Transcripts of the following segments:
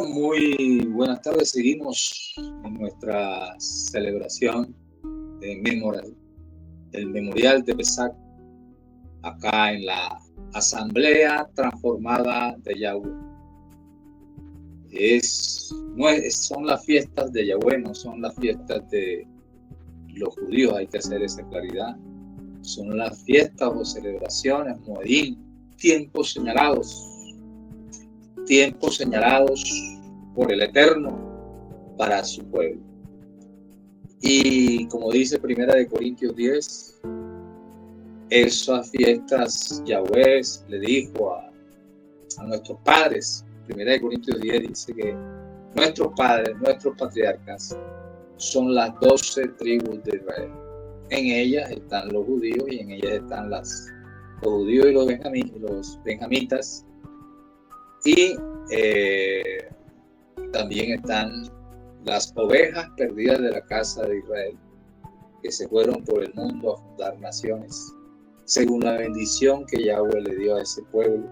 Muy buenas tardes. Seguimos en nuestra celebración del Memorial de Pesach, acá en la Asamblea Transformada de Yahweh. Son las fiestas de Yahweh, no son las fiestas de los judíos, hay que hacer esa claridad. Son las fiestas o celebraciones, Moedim, tiempos señalados por el Eterno para su pueblo. Y como dice 1 Corintios 10, esas fiestas Yahweh le dijo a nuestros padres. 1 Corintios 10 dice que nuestros padres, nuestros patriarcas, son las 12 tribus de Israel. En ellas están los judíos y en ellas están los judíos y los benjamitas. Y también están las ovejas perdidas de la casa de Israel, que se fueron por el mundo a fundar naciones, según la bendición que Yahweh le dio a ese pueblo,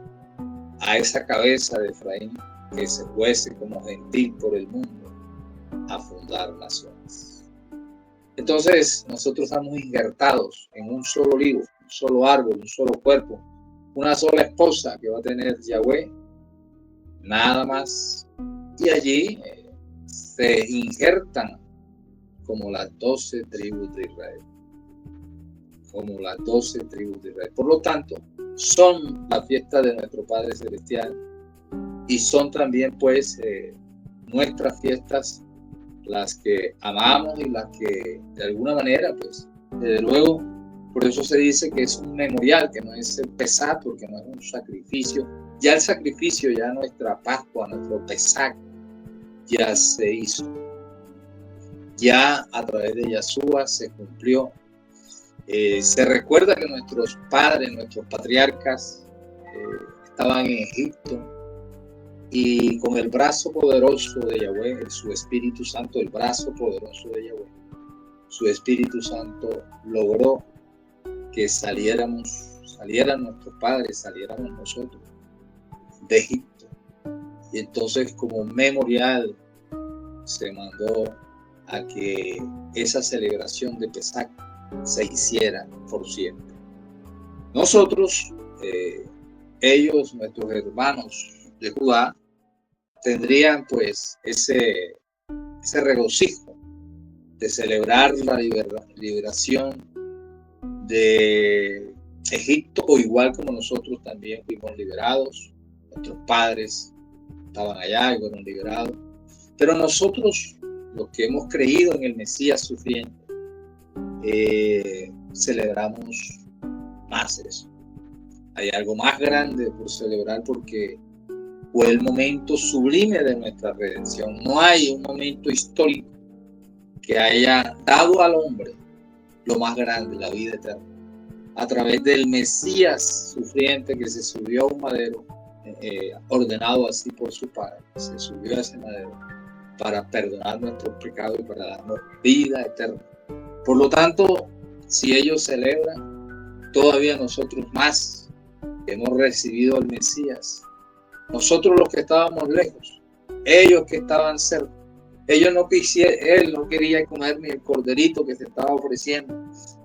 a esa cabeza de Efraín, que se fuese como gentil por el mundo a fundar naciones. Entonces nosotros estamos injertados en un solo olivo, un solo árbol, un solo cuerpo, una sola esposa que va a tener Yahweh, nada más. Y allí se injertan como las 12 tribus de Israel. Como las 12 tribus de Israel. Por lo tanto, son la fiesta de nuestro Padre Celestial y son también, pues, nuestras fiestas, las que amamos y las que, de alguna manera, pues, desde luego, por eso se dice que es un memorial, que no es el Pesach, porque no es un sacrificio. Ya el sacrificio, ya nuestra Pascua, nuestro Pesach, ya se hizo. Ya a través de Yahshua se cumplió. Se recuerda que nuestros padres, nuestros patriarcas estaban en Egipto y con el brazo poderoso de Yahweh, su Espíritu Santo, el brazo poderoso de Yahweh, su Espíritu Santo logró que salieran nuestros padres, saliéramos nosotros de Egipto. Y entonces, como memorial, se mandó a que esa celebración de Pesach se hiciera por siempre. Nosotros, ellos, nuestros hermanos de Judá, tendrían pues ese regocijo de celebrar la liberación de Egipto, o igual como nosotros también fuimos liberados. Nuestros padres estaban allá y fueron liberados. Pero nosotros, los que hemos creído en el Mesías sufriente, celebramos más eso. Hay algo más grande por celebrar, porque fue el momento sublime de nuestra redención. No hay un momento histórico que haya dado al hombre lo más grande, la vida eterna, a través del Mesías sufriente que se subió a un madero, ordenado así por su Padre. Se subió a ese madero para perdonar nuestros pecados y para darnos vida eterna. Por lo tanto, si ellos celebran, todavía nosotros más hemos recibido al Mesías. Nosotros los que estábamos lejos, ellos que estaban cerca. Él no quería comer ni el corderito que se estaba ofreciendo.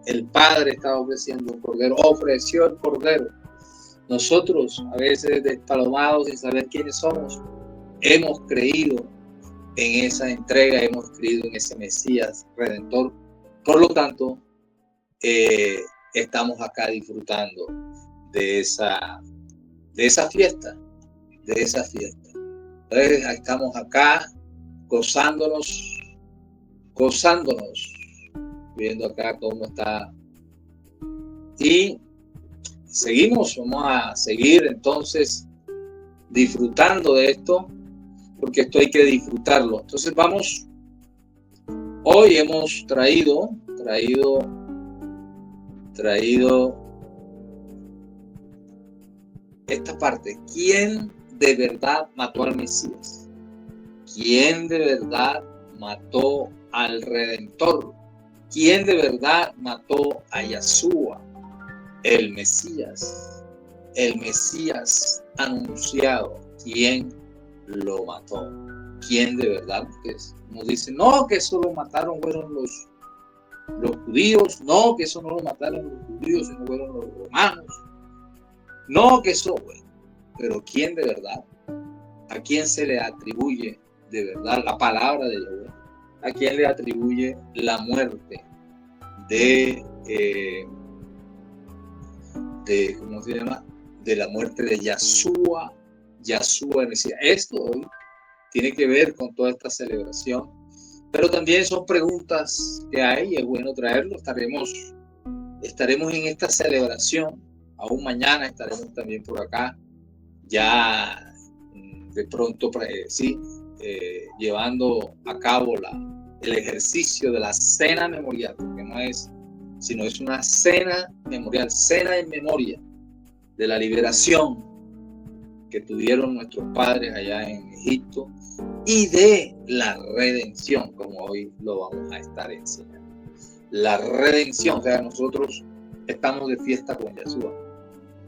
El Padre estaba ofreciendo el cordero, ofreció el cordero. Nosotros, a veces despalomados sin saber quiénes somos, hemos creído en esa entrega, hemos creído en ese Mesías Redentor. Por lo tanto, estamos acá disfrutando de esa fiesta. Entonces, estamos acá gozándonos, viendo acá cómo está. Y vamos a seguir entonces disfrutando de esto, porque esto hay que disfrutarlo. Entonces hoy hemos traído esta parte. ¿Quién de verdad mató al Mesías? ¿Quién de verdad mató al Redentor? ¿Quién de verdad mató a Yahshua? El Mesías anunciado. ¿Quién lo mató? quién de verdad, porque nos dicen, no, que eso lo mataron fueron los judíos, no, que eso no lo mataron los judíos, sino fueron los romanos, no, que eso, bueno, pero quién de verdad, a quién se le atribuye de verdad la palabra de Yahweh, a quién le atribuye la muerte de ¿cómo se llama? De la muerte de Yahshua el Mesías. Esto hoy tiene que ver con toda esta celebración, pero también son preguntas que hay y es bueno traerlo. Estaremos en esta celebración, aún mañana estaremos también por acá, ya de pronto, llevando a cabo el ejercicio de la cena memorial, porque no es, sino es una cena memorial, cena en memoria de la liberación que tuvieron nuestros padres allá en Egipto y de la redención, como hoy lo vamos a estar enseñando. La redención, o sea, nosotros estamos de fiesta con Yahshua.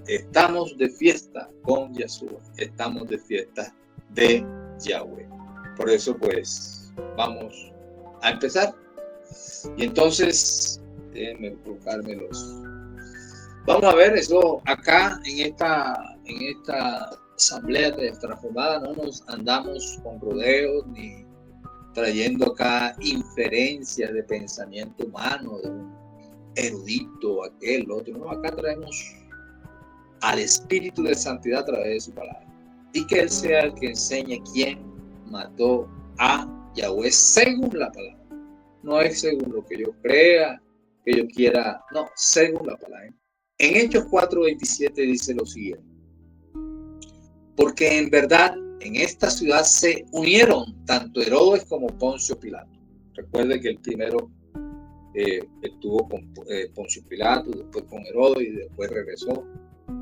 Estamos de fiesta con Yahshua. Estamos de fiesta de Yahweh. Por eso, pues, vamos a empezar. Y entonces, déjenme colocarme Vamos a ver eso acá en esta asamblea transformada. No nos andamos con rodeos ni trayendo acá inferencias de pensamiento humano, de un erudito, aquel, otro. No, acá traemos al Espíritu de Santidad a través de su palabra. Y que Él sea el que enseñe quién mató a Yahweh según la palabra. No es según lo que yo crea, que yo quiera, no, según la palabra. En Hechos 4:27 dice lo siguiente: porque en verdad en esta ciudad se unieron tanto Herodes como Poncio Pilato. Recuerde que el primero estuvo con Poncio Pilato, después con Herodes y después regresó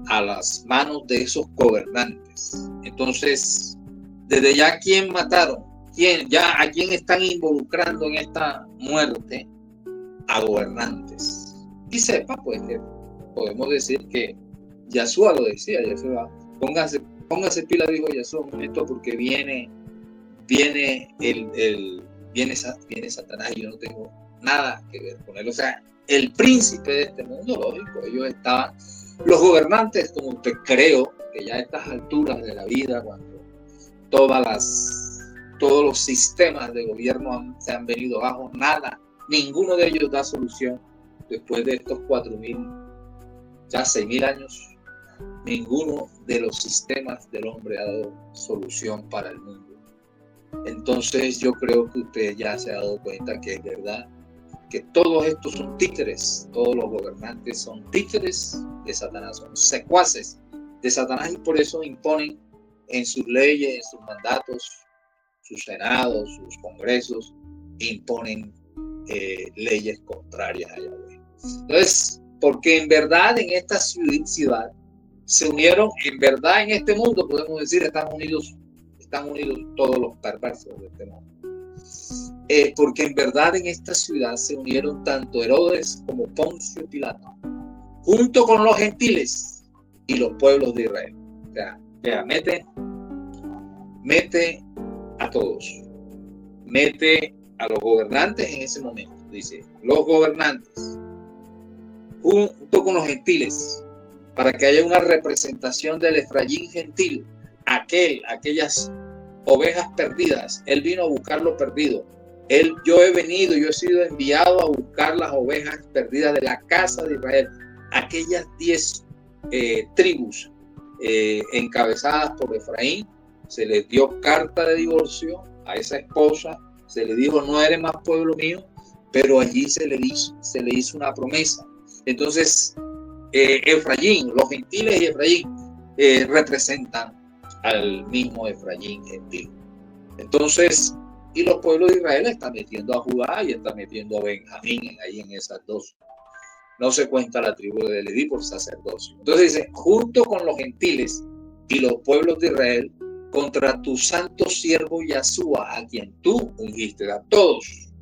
a las manos de esos gobernantes. Entonces, desde ya, ¿quién mataron? ¿A quién están involucrando en esta muerte? A gobernantes. Y sepa, pues, que podemos decir que Yahshua lo decía, Yahshua, póngase pila, dijo Yahshua, un momento, porque viene Satanás y yo no tengo nada que ver con él. O sea, el príncipe de este mundo, lógico, ellos estaban, los gobernantes, como usted creo, que ya a estas alturas de la vida, cuando todos los sistemas de gobierno se han venido abajo, ninguno de ellos da solución después de estos 6.000 años. Ninguno de los sistemas del hombre ha dado solución para el mundo. Entonces yo creo que usted ya se ha dado cuenta que es verdad que todos estos son títeres, todos los gobernantes son títeres de Satanás, son secuaces de Satanás, y por eso imponen en sus leyes, en sus mandatos, sus senados, sus congresos, imponen leyes contrarias a Yahweh. Entonces, porque en verdad en esta ciudad se unieron, en verdad en este mundo podemos decir están unidos todos los perversos de este mundo. Porque en verdad en esta ciudad se unieron tanto Herodes como Poncio Pilato, junto con los gentiles y los pueblos de Israel. O sea, mete a todos, mete a los gobernantes en ese momento, dice, los gobernantes, junto con los gentiles, para que haya una representación del Efraín gentil, aquellas ovejas perdidas. Él vino a buscar lo perdido. Yo he sido enviado a buscar las ovejas perdidas de la casa de Israel, aquellas 10 tribus encabezadas por Efraín. Se les dio carta de divorcio a esa esposa, se le dijo, no eres más pueblo mío, pero allí se le hizo una promesa. Entonces, Efraín, los gentiles y Efraín representan al mismo Efraín gentil. Entonces, y los pueblos de Israel están metiendo a Judá y están metiendo a Benjamín ahí en esas dos. No se cuenta la tribu de Leví por sacerdocio. Entonces dice, junto con los gentiles y los pueblos de Israel, contra tu santo siervo Yahshua, a quien tú ungiste. A todos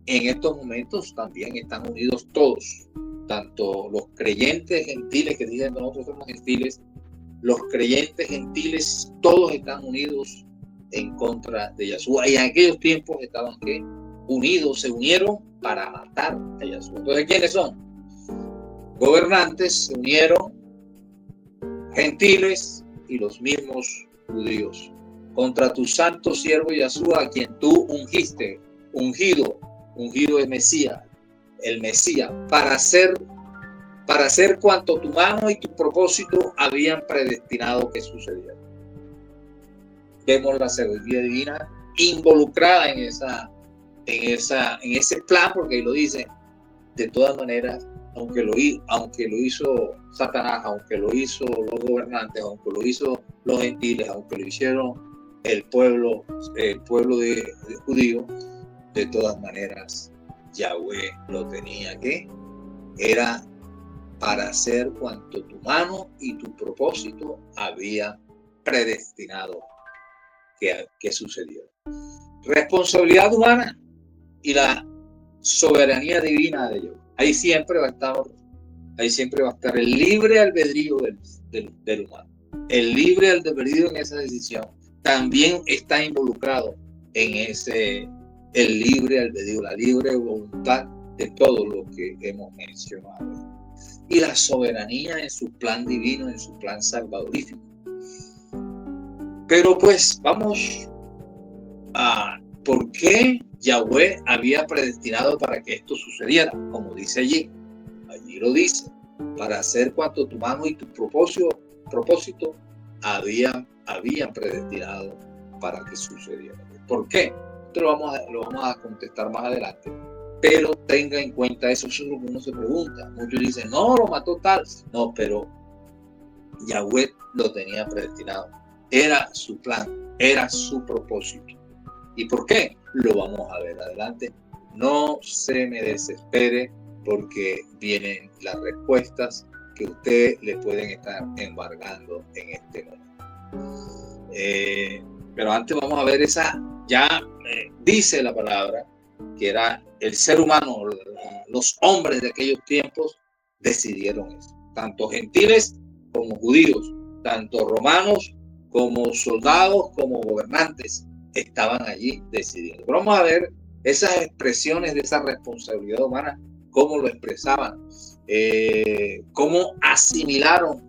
en estos momentos también están unidos todos, tanto los creyentes gentiles que dicen nosotros somos gentiles, los creyentes gentiles, todos están unidos en contra de Yahshua. Y en aquellos tiempos estaban unidos, se unieron para matar a Yahshua. Entonces, ¿quiénes son? Gobernantes se unieron, gentiles y los mismos judíos, contra tu santo siervo Yahshua, a quien tú ungiste, ungido es Mesías, el Mesías, para hacer cuanto tu mano y tu propósito habían predestinado que sucediera. Vemos la sabiduría divina involucrada en ese plan, porque ahí lo dice. De todas maneras, aunque lo hizo Satanás, aunque lo hizo los gobernantes, aunque lo hizo los gentiles, aunque lo hicieron el pueblo de judío, de todas maneras Yahweh lo tenía que era para hacer cuanto tu mano y tu propósito había predestinado que sucediera. Responsabilidad humana y la soberanía divina de Dios. Ahí siempre va a estar el libre albedrío del humano. El libre albedrío en esa decisión también está involucrado en el libre albedrío, la libre voluntad de todo lo que hemos mencionado. Y la soberanía en su plan divino, en su plan salvadorífico. Pero pues vamos a por qué Yahweh había predestinado para que esto sucediera, como dice allí lo dice, para hacer cuanto tu mano y tu propósito habían predestinado para que sucediera. ¿Por qué? Esto lo vamos a contestar más adelante, pero tenga en cuenta eso es lo que uno se pregunta. Muchos dicen, no, lo mató tal. No, pero Yahweh lo tenía predestinado. Era su plan, era su propósito. ¿Y por qué? Lo vamos a ver adelante. No se me desespere porque vienen las respuestas que usted le pueden estar embargando en este momento. Pero antes vamos a ver dice la palabra que era el ser humano, los hombres de aquellos tiempos decidieron eso. Tanto gentiles como judíos, tanto romanos como soldados como gobernantes estaban allí decidiendo. Pero vamos a ver esas expresiones de esa responsabilidad humana, cómo lo expresaban, cómo asimilaron,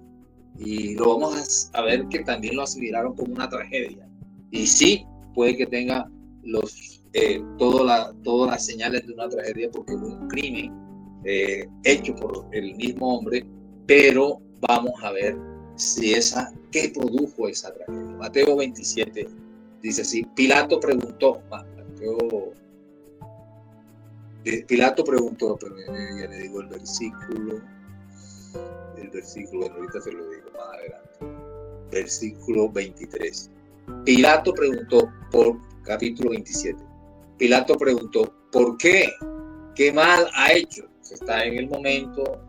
y lo vamos a ver que también lo asimilaron como una tragedia. Y sí, puede que tenga todas las señales de una tragedia porque fue un crimen hecho por el mismo hombre, pero vamos a ver qué produjo esa tragedia. Mateo 27 dice así, Pilato preguntó, pero ya le digo el versículo, ahorita se lo digo más adelante, versículo 23. Pilato preguntó, capítulo 27, Pilato preguntó, ¿por qué? ¿Qué mal ha hecho? Está en el momento,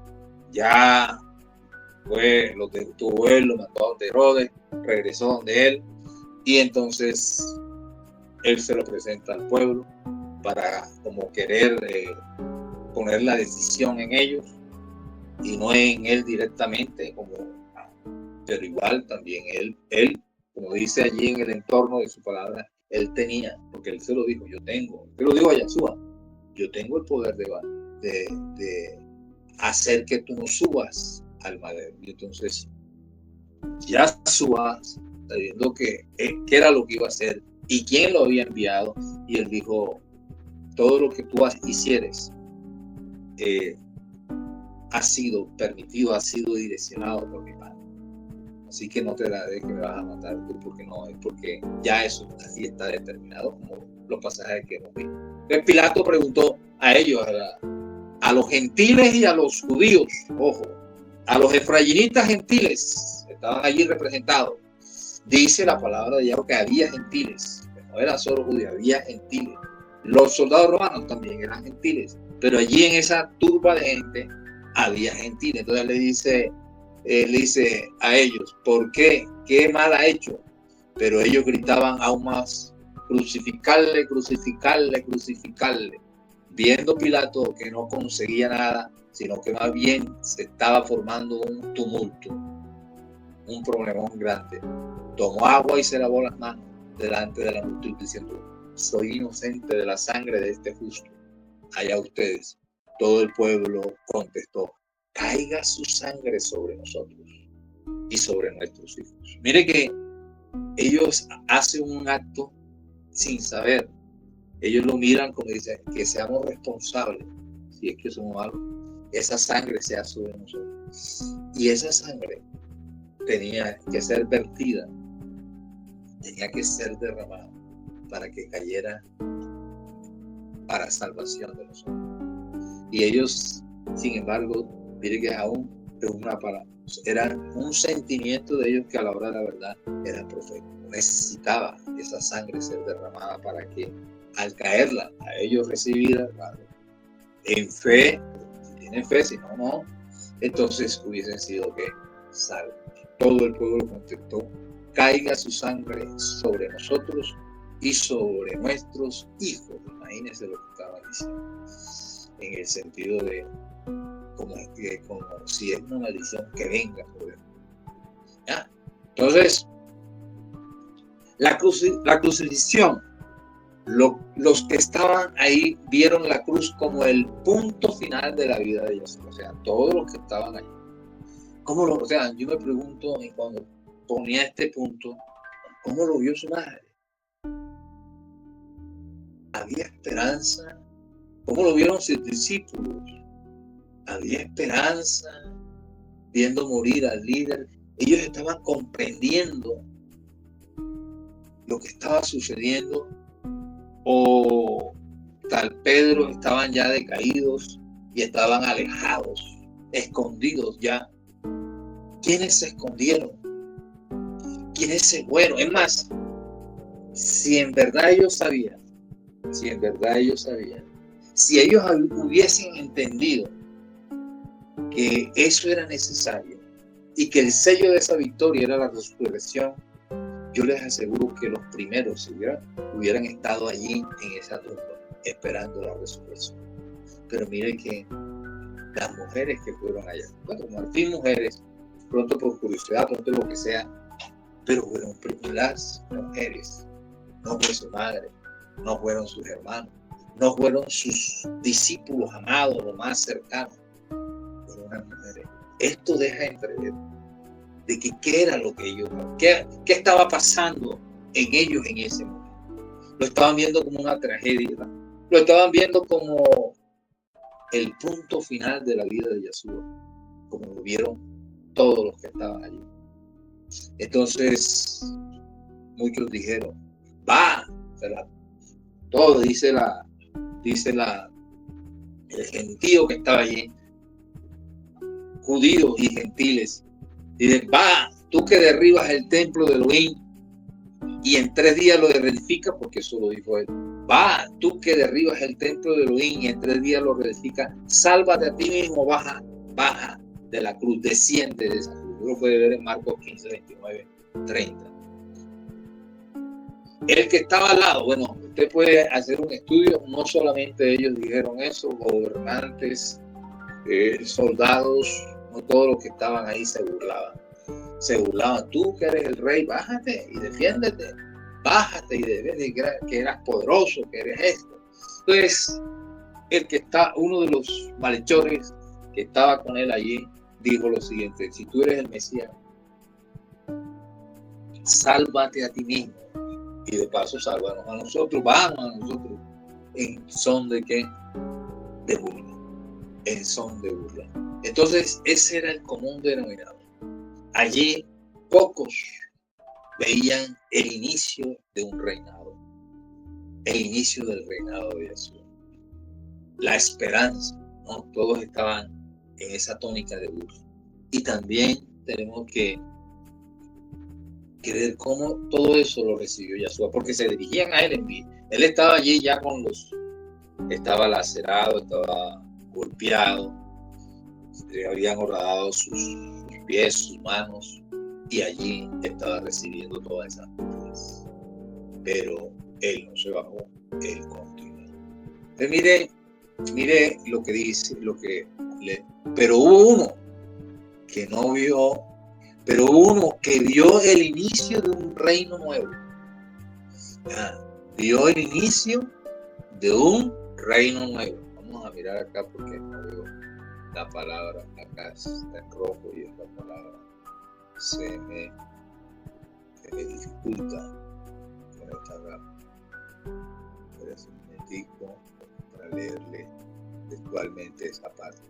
ya lo detuvo él, lo mandó a donde Herodes, regresó donde él, y entonces él se lo presenta al pueblo para como querer poner la decisión en ellos y no en él directamente, pero igual también él, como dice allí en el entorno de su palabra, él tenía, porque él se lo dijo, él lo dijo a Yahshua, yo tengo el poder de hacer que tú no subas al madero. Y entonces Yahshua, sabiendo qué era lo que iba a hacer y quién lo había enviado, y él dijo, todo lo que tú hicieres ha sido permitido, ha sido direccionado por mi Padre. Así que no te la de que me vas a matar tú, porque no, es porque ya eso así está determinado, como los pasajes que hemos visto. Entonces Pilato preguntó a ellos, a los gentiles y a los judíos, ojo, a los efraimitas gentiles, estaban allí representados. Dice la palabra de Yahweh que había gentiles, que no eran solo judíos, había gentiles. Los soldados romanos también eran gentiles, pero allí en esa turba de gente había gentiles. Entonces le dice a ellos, ¿por qué? ¿Qué mal ha hecho? Pero ellos gritaban aún más, crucificarle, crucificarle, crucificarle. Viendo Pilato que no conseguía nada, sino que más bien se estaba formando un tumulto, un problemón grande. Tomó agua y se lavó las manos delante de la multitud diciendo: soy inocente de la sangre de este justo. Allá ustedes. Todo el pueblo contestó: caiga su sangre sobre nosotros y sobre nuestros hijos. Mire que ellos hacen un acto sin saber. Ellos lo miran como dicen: que seamos responsables, si es que somos algo, esa sangre sea sobre nosotros. Y esa sangre tenía que ser vertida, tenía que ser derramada para que cayera para salvación de nosotros. Y ellos, sin embargo, mire que aún es una palabra, era un sentimiento de ellos que a la hora de la verdad era profético. Necesitaba esa sangre ser derramada para que al caerla a ellos recibir en fe, si tienen fe, si no, no, entonces hubiesen sido que salvos. Todo el pueblo contestó: caiga su sangre sobre nosotros y sobre nuestros hijos. Imagínense lo que estaban diciendo, en el sentido de como si es una maldición que venga sobre nosotros. ¿Ya? Entonces, la crucifixión, los que estaban ahí vieron la cruz como el punto final de la vida de Jesús. O sea, todos los que estaban ahí. O sea, yo me pregunto, cuando ponía este punto, ¿cómo lo vio su madre? Había esperanza. ¿Cómo lo vieron sus discípulos? Había esperanza, viendo morir al líder. Ellos estaban comprendiendo lo que estaba sucediendo, o tal Pedro estaban ya decaídos y estaban alejados, escondidos ya. ¿Quiénes se escondieron? ¿Quiénes se fueron? Es más, si en verdad ellos sabían, si ellos hubiesen entendido que eso era necesario y que el sello de esa victoria era la resurrección, yo les aseguro que los primeros hubieran estado allí en esa tumba esperando la resurrección. Pero mire que las mujeres que fueron allá, bueno, como al fin mujeres, pronto por curiosidad, pronto lo que sea, pero fueron las mujeres, no fue su madre, no fueron sus hermanos, no fueron sus discípulos amados, los más cercanos, fueron las mujeres. Esto deja entrever de que qué era lo que ellos, qué estaba pasando en ellos en ese momento. Lo estaban viendo como una tragedia, lo estaban viendo como el punto final de la vida de Yeshua, como lo vieron todos los que estaban allí. Entonces, muchos dijeron: va, todo dice el gentío que estaba allí, judíos y gentiles, dicen: va, tú que derribas el templo de Elohim y en 3 días lo reedificas, porque eso lo dijo él. Va, tú que derribas el templo de Elohim y en 3 días lo reedificas, sálvate a ti mismo, baja de la cruz, desciende de esa cruz. Uno lo puede ver en Marcos 15, 29, 30. El que estaba al lado, bueno, usted puede hacer un estudio, no solamente ellos dijeron eso, gobernantes, soldados, no todos los que estaban ahí se burlaban. Tú que eres el rey, bájate y defiéndete, bájate y defiéndete, que eras poderoso, que eres esto. Entonces, uno de los malhechores que estaba con él allí, dijo lo siguiente: si tú eres el Mesías, sálvate a ti mismo y de paso sálvanos a nosotros, vamos a nosotros. ¿En son de qué? De burla. En son de burla. Entonces, ese era el común denominador. Allí pocos veían el inicio de un reinado, el inicio del reinado de Jesús, la esperanza, ¿no? Todos estaban en esa tónica de burla. Y también tenemos que ver cómo todo eso lo recibió Yeshua, porque se dirigían a él en vida. Él estaba allí ya estaba lacerado, estaba golpeado, le habían horadado sus pies, sus manos, y allí estaba recibiendo todas esas cosas. Pero él no se bajó, él continuó. Entonces, mire lo que dice, pero hubo uno que no vio, pero hubo uno que vio el inicio de un reino nuevo. Vio el inicio de un reino nuevo. Vamos a mirar acá porque no veo la palabra. Acá está en rojo y esta palabra se me dificulta con esta rama. Por eso me dedico para leerle textualmente esa parte.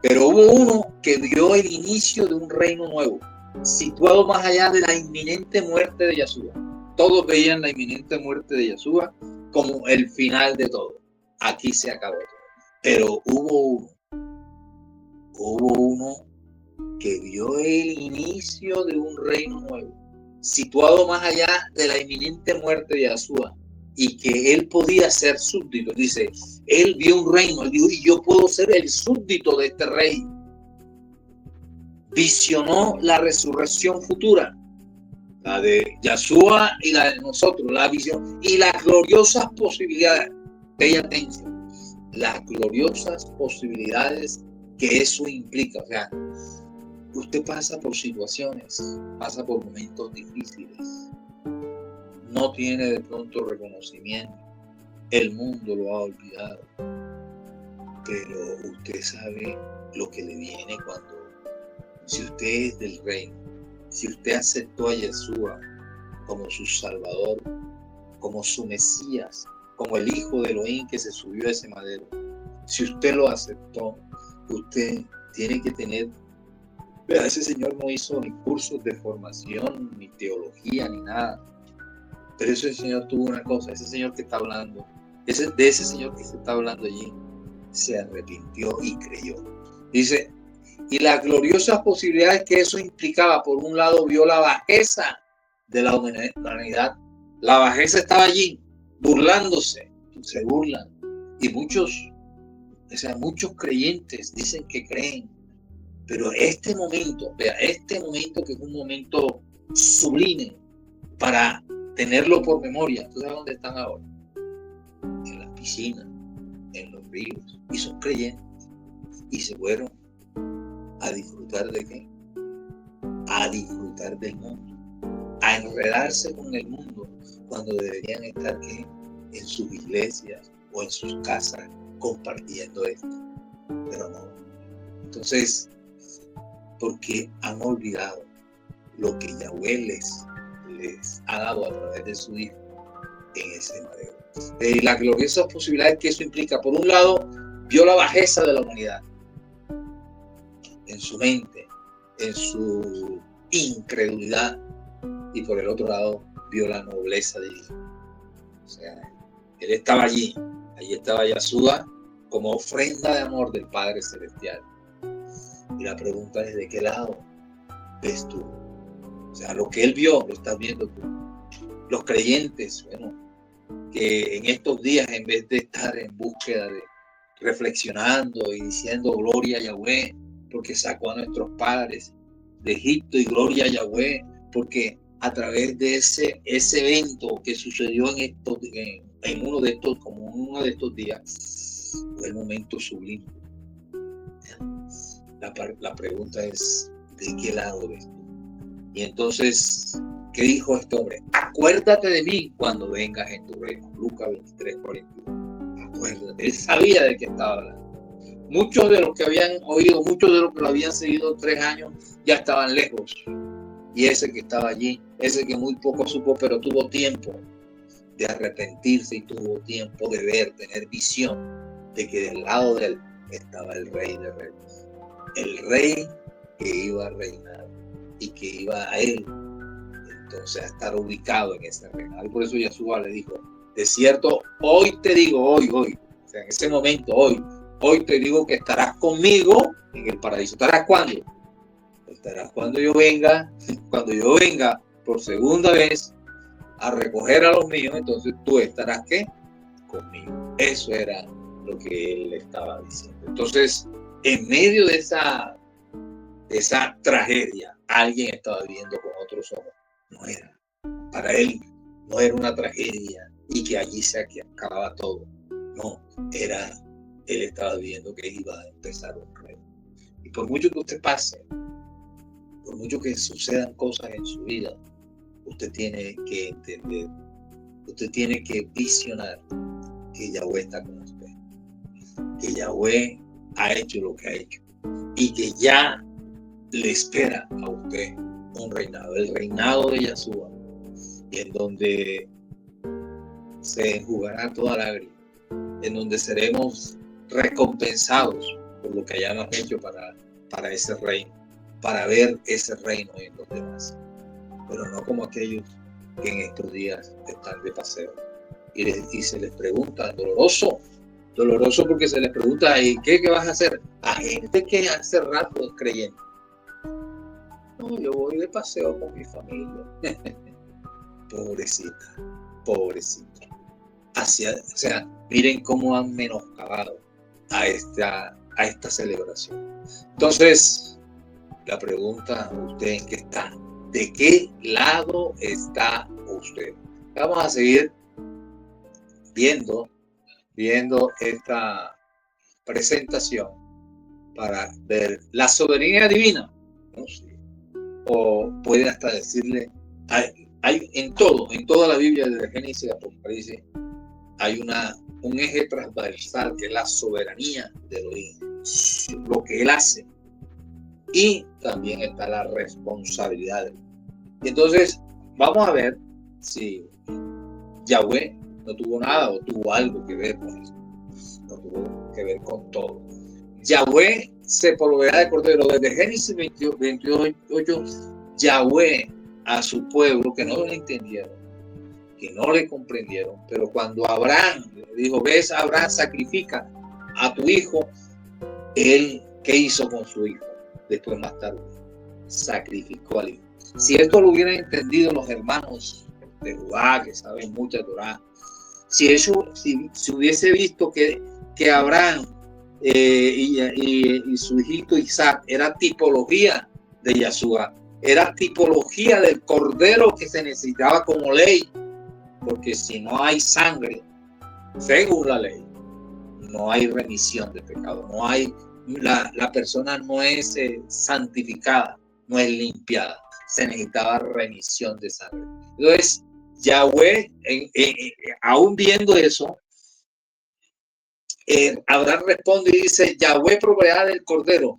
Pero hubo uno que vio el inicio de un reino nuevo, situado más allá de la inminente muerte de Yahshua. Todos veían la inminente muerte de Yahshua como el final de todo. Aquí se acabó todo. Pero hubo uno que vio el inicio de un reino nuevo, situado más allá de la inminente muerte de Yahshua, y que él podía ser súbdito. Dice, él vio un reino, él dijo, y yo puedo ser el súbdito de este rey. Visionó la resurrección futura, la de Yahshua y la de nosotros, la visión y las gloriosas posibilidades. Pay atención, las gloriosas posibilidades que eso implica. O sea, usted pasa por situaciones, pasa por momentos difíciles, no tiene de pronto reconocimiento, el mundo lo ha olvidado, pero usted sabe lo que le viene cuando, si usted es del reino, si usted aceptó a Yeshua como su Salvador, como su Mesías, como el Hijo de Elohim que se subió a ese madero, si usted lo aceptó, usted tiene que tener. Vea, ese señor no hizo ni cursos de formación, ni teología, ni nada. Pero ese señor tuvo una cosa, ese señor que está hablando, de ese señor que se está hablando allí, se arrepintió y creyó. Dice, y las gloriosas posibilidades que eso implicaba, por un lado, vio la bajeza de la humanidad. La bajeza estaba allí, burlándose, se burlan. Y muchos creyentes dicen que creen. Pero este momento, vea, este momento que es un momento sublime para tenerlo por memoria. ¿Tú sabes dónde están ahora? En las piscinas, en los ríos. Y son creyentes. Y se fueron a disfrutar de qué? A disfrutar del mundo. A enredarse con el mundo cuando deberían estar ¿qué? En sus iglesias o en sus casas compartiendo esto. Pero no. Entonces, porque han olvidado lo que Yahweh les ha dado a través de su Hijo en ese madero. Las gloriosas posibilidades que eso implica. Por un lado, vio la bajeza de la humanidad en su mente, en su incredulidad, y por el otro lado, vio la nobleza del Hijo. O sea, él estaba allí estaba Yahshua como ofrenda de amor del Padre Celestial. Y la pregunta es, ¿de qué lado ves tú? O sea, lo que él vio, lo estás viendo tú. Los creyentes, bueno, que en estos días, en vez de estar en búsqueda de reflexionando y diciendo gloria a Yahweh, porque sacó a nuestros padres de Egipto, y gloria a Yahweh, porque a través de ese evento que sucedió en uno de estos días, fue el momento sublime. La pregunta es, ¿de qué lado ves tú? Y entonces, ¿qué dijo este hombre? Acuérdate de mí cuando vengas en tu reino. Lucas 23:41. Acuérdate. Él sabía de qué estaba hablando. Muchos de los que habían oído, muchos de los que lo habían seguido 3 años, ya estaban lejos. Y ese que estaba allí, ese que muy poco supo, pero tuvo tiempo de arrepentirse y tuvo tiempo de ver, tener visión de que del lado de él estaba el Rey de Reyes. El Rey que iba a reinar y que iba a él entonces a estar ubicado en ese reino. Y por eso Yahshua le dijo, de cierto, hoy te digo, hoy, o sea, en ese momento, hoy te digo que estarás conmigo en el paraíso. ¿Estarás cuándo? Estarás cuando yo venga por segunda vez a recoger a los míos, entonces tú estarás ¿qué? Conmigo. Eso era lo que él estaba diciendo. Entonces, en medio de esa tragedia, alguien estaba viviendo con otros ojos. No era, para él, no era una tragedia y que allí se acababa todo. No, él estaba viendo que iba a empezar un reino. Y por mucho que usted pase, por mucho que sucedan cosas en su vida, usted tiene que entender, usted tiene que visionar que Yahweh está con usted, que Yahweh ha hecho lo que ha hecho y que ya le espera a usted un reinado, el reinado de Yahshua, en donde se enjugará toda lágrima, en donde seremos recompensados por lo que hayamos hecho para ese reino, para ver ese reino en los demás, pero no como aquellos que en estos días están de paseo y se les pregunta, doloroso porque se les pregunta, ¿y qué vas a hacer? A gente que hace rato es creyente. No, yo voy de paseo con mi familia. Pobrecita. O sea, miren cómo han menoscabado a esta celebración. Entonces, la pregunta, ¿usted en qué está? ¿De qué lado está usted? Vamos a seguir viendo esta presentación para ver la soberanía divina, ¿no? O puede hasta decirle, hay en toda la Biblia, desde Génesis a Apocalipsis, hay un eje transversal que es la soberanía de Elohim, lo que él hace, y también está la responsabilidad. Y entonces vamos a ver si Yahweh no tuvo nada o tuvo algo que ver con eso, no tuvo que ver con todo. Yahweh se proveerá de cordero. Desde Génesis 28, Yahweh a su pueblo que no lo entendieron, que no le comprendieron, pero cuando Abraham le dijo, ves, Abraham, sacrifica a tu hijo, él, ¿qué hizo con su hijo? Después, más tarde, sacrificó al hijo. Si esto lo hubieran entendido los hermanos de Judá, que saben mucho de Torah, si hubiese visto que Abraham y su hijito Isaac era tipología de Yahshua, era tipología del cordero que se necesitaba como ley, porque si no hay sangre, según la ley, no hay remisión de pecado, no hay, la persona no es santificada, no es limpiada, se necesitaba remisión de sangre. Entonces, Yahweh, aún viendo eso, Abraham responde y dice, Yahweh proveerá del cordero.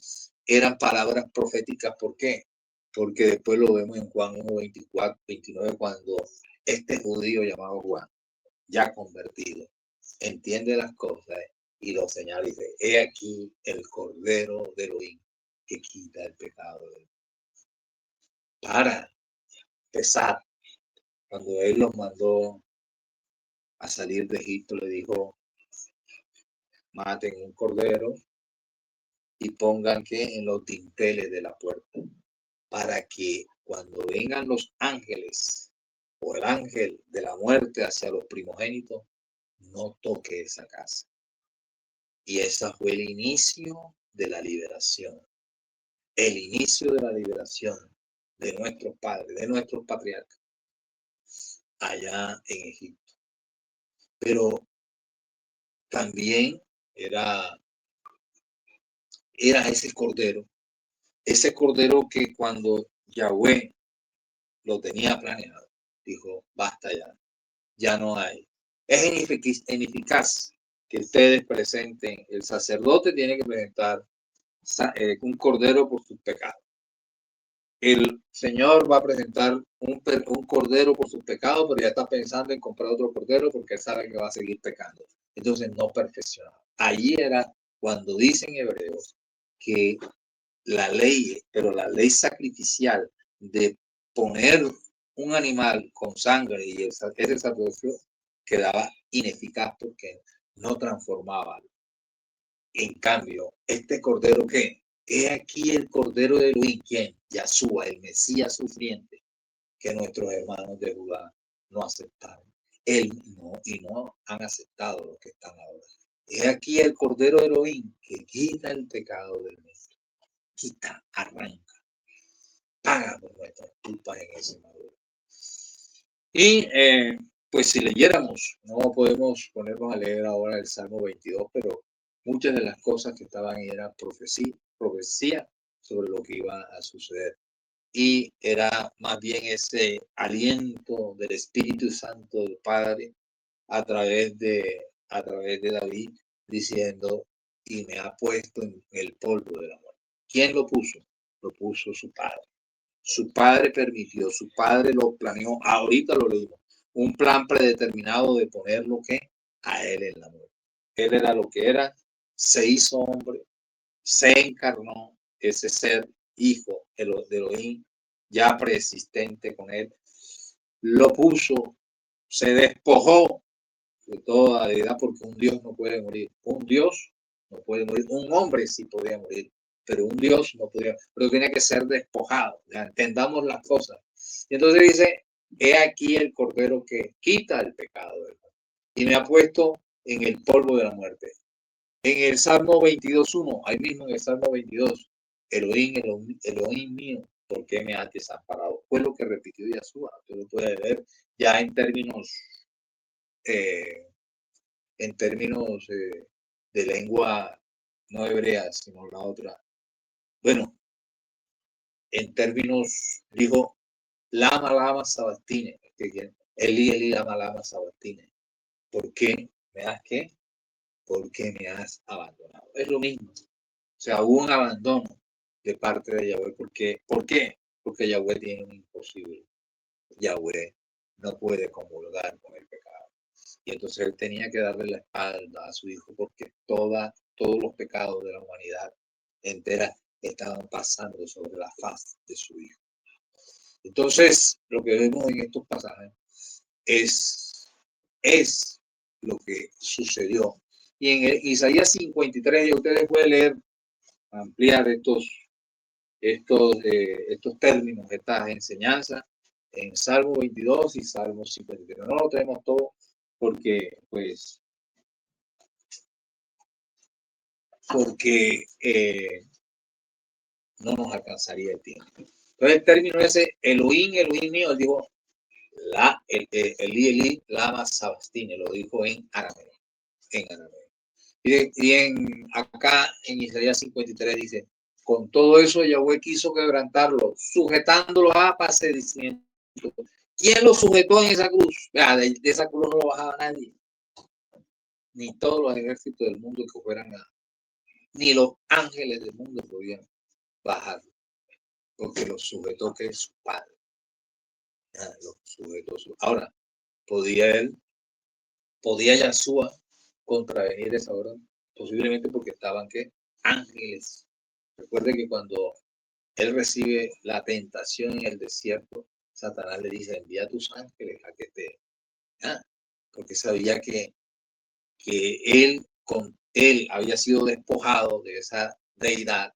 Eran palabras proféticas. ¿Por qué? Porque después lo vemos en Juan 1, 24, 29, cuando este judío llamado Juan, ya convertido, entiende las cosas y lo señala y dice, he aquí el cordero de Elohim que quita el pecado del mundo. Para empezar, cuando él los mandó a salir de Egipto, le dijo, maten un cordero y pongan que en los dinteles de la puerta, para que cuando vengan los ángeles o el ángel de la muerte hacia los primogénitos, no toque esa casa. Y ese fue el inicio de la liberación, el inicio de la liberación de nuestros padres, de nuestros patriarcas, allá en Egipto. Pero también era ese cordero que cuando Yahweh lo tenía planeado, dijo, basta ya no hay. Es ineficaz que ustedes presenten, el sacerdote tiene que presentar un cordero por sus pecados. El Señor va a presentar un cordero por sus pecados, pero ya está pensando en comprar otro cordero porque él sabe que va a seguir pecando. Entonces no perfeccionaba. Allí era cuando dicen hebreos que la ley, pero la ley sacrificial de poner un animal con sangre y ese sacrificio quedaba ineficaz porque no transformaba. En cambio, este cordero que he aquí el cordero de Elohim, ¿quién? Yahshua, el Mesías sufriente, que nuestros hermanos de Judá no aceptaron. No han aceptado lo que están ahora. He aquí el cordero de Elohim que quita el pecado del mundo. Quita, arranca, paga por nuestras culpas en ese maduro. Y pues si leyéramos, no podemos ponernos a leer ahora el Salmo 22, pero muchas de las cosas que estaban ahí eran profecía sobre lo que iba a suceder. y era más bien ese aliento del Espíritu Santo del Padre a través de David, diciendo, y me ha puesto en el polvo de la muerte. ¿Quién lo puso? Lo puso su padre. Su padre permitió, su padre lo planeó, ahorita lo leímos, un plan predeterminado de ponerlo que a él en la muerte. Él era lo que era, se hizo hombre, se encarnó, ese ser hijo de Elohim, ya preexistente con él, lo puso, se despojó de toda deidad, porque un Dios no puede morir. Un Dios no puede morir. Un hombre sí podía morir, pero un Dios no podía. Pero tiene que ser despojado. Ya entendamos las cosas. Y entonces dice, he aquí el cordero que quita el pecado del mundo. Y me ha puesto en el polvo de la muerte. En el Salmo 22.1, ahí mismo en el Salmo 22, Elohim, Elohim, Elohim mío, ¿por qué me has desamparado? Fue lo que repitió Yahshua. Usted lo puede ver ya eh, en términos de lengua no hebrea, sino la otra. Bueno, en términos, dijo, lama sabatine, Eli, lama sabatine. ¿Por qué me has qué? ¿Por qué me has abandonado? Es lo mismo. O sea, hubo un abandono de parte de Yahweh. ¿Por qué? Porque Yahweh tiene un imposible. Yahweh no puede comulgar con el pecado. Y entonces él tenía que darle la espalda a su hijo porque todos los pecados de la humanidad entera estaban pasando sobre la faz de su hijo. Entonces, lo que vemos en estos pasajes es lo que sucedió. Y en Isaías 53, ya ustedes pueden leer, ampliar estos términos, estas enseñanzas en Salmo 22 y Salmo 53. No lo tenemos todo porque, pues, no nos alcanzaría el tiempo. Entonces el término ese, Elohim, Elohim mío, él dijo, Eli, lama sabastine, lo dijo en arameo. Acá en Isaías 53 dice, con todo eso Yahweh quiso quebrantarlo, sujetándolo a padecimiento. ¿Quién lo sujetó en esa cruz? De esa cruz no lo bajaba nadie, ni todos los ejércitos del mundo que fueran ni los ángeles del mundo podían bajar, porque lo sujetó que es su padre. Lo sujetó Ahora, podía Yahshua contravenir esa orden, posiblemente porque estaban ¿qué? Ángeles. Recuerde que cuando él recibe la tentación en el desierto, Satanás le dice, envía a tus ángeles a que te... porque sabía que él había sido despojado de esa deidad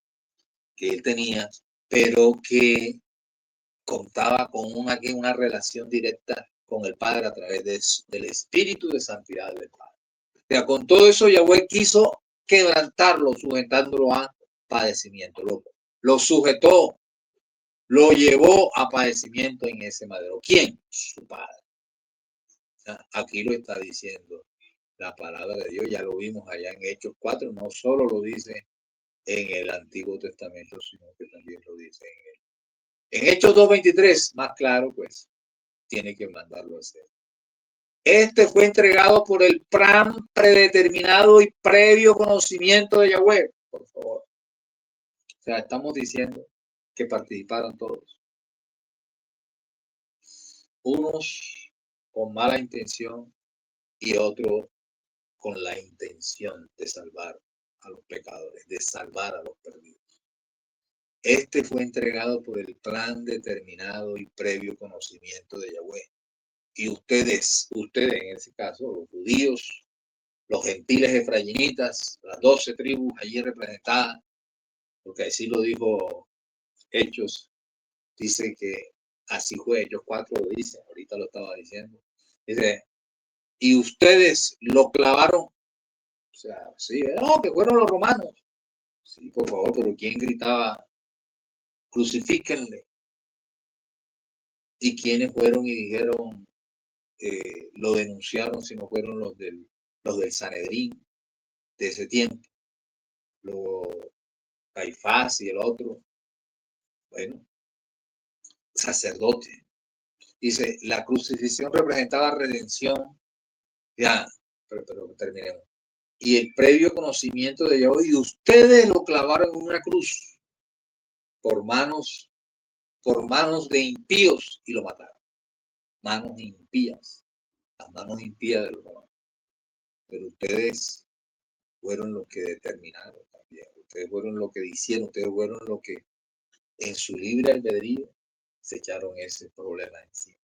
que él tenía, pero que contaba con una relación directa con el Padre a través del Espíritu de Santidad del Padre. O sea, con todo eso Yahweh quiso quebrantarlo, sujetándolo a padecimiento. Lo sujetó, lo llevó a padecimiento en ese madero. ¿Quién? Su Padre. O sea, aquí lo está diciendo la palabra de Dios. Ya lo vimos allá en Hechos 4. No solo lo dice en el Antiguo Testamento, sino que también lo dice en Hechos 2.23. Más claro, pues, tiene que mandarlo a hacer. Este fue entregado por el plan predeterminado y previo conocimiento de Yahweh. Por favor. O sea, estamos diciendo que participaron todos. Unos con mala intención y otros con la intención de salvar a los pecadores, de salvar a los perdidos. Este fue entregado por el plan determinado y previo conocimiento de Yahweh. Y ustedes en ese caso, los judíos, los gentiles efraimitas, las 12 tribus allí representadas, porque así lo dijo Hechos, dice que así fue, Hechos 4 lo dice, ahorita lo estaba diciendo, dice, y ustedes lo clavaron, o sea, sí, no, que fueron los romanos, sí, por favor, pero ¿quién gritaba, crucifíquenle? ¿Y quiénes fueron y dijeron, lo denunciaron, si no fueron los del Sanedrín de ese tiempo, los Caifás y el otro? Bueno, sacerdote. Dice, la crucifixión representaba redención. Ya, pero terminemos. Y el previo conocimiento de Yahweh, y ustedes lo clavaron en una cruz por manos de impíos y lo mataron. Manos impías, las manos impías de los romanos. Pero ustedes fueron los que determinaron también. Ustedes fueron los que hicieron, ustedes fueron los que en su libre albedrío se echaron ese problema encima.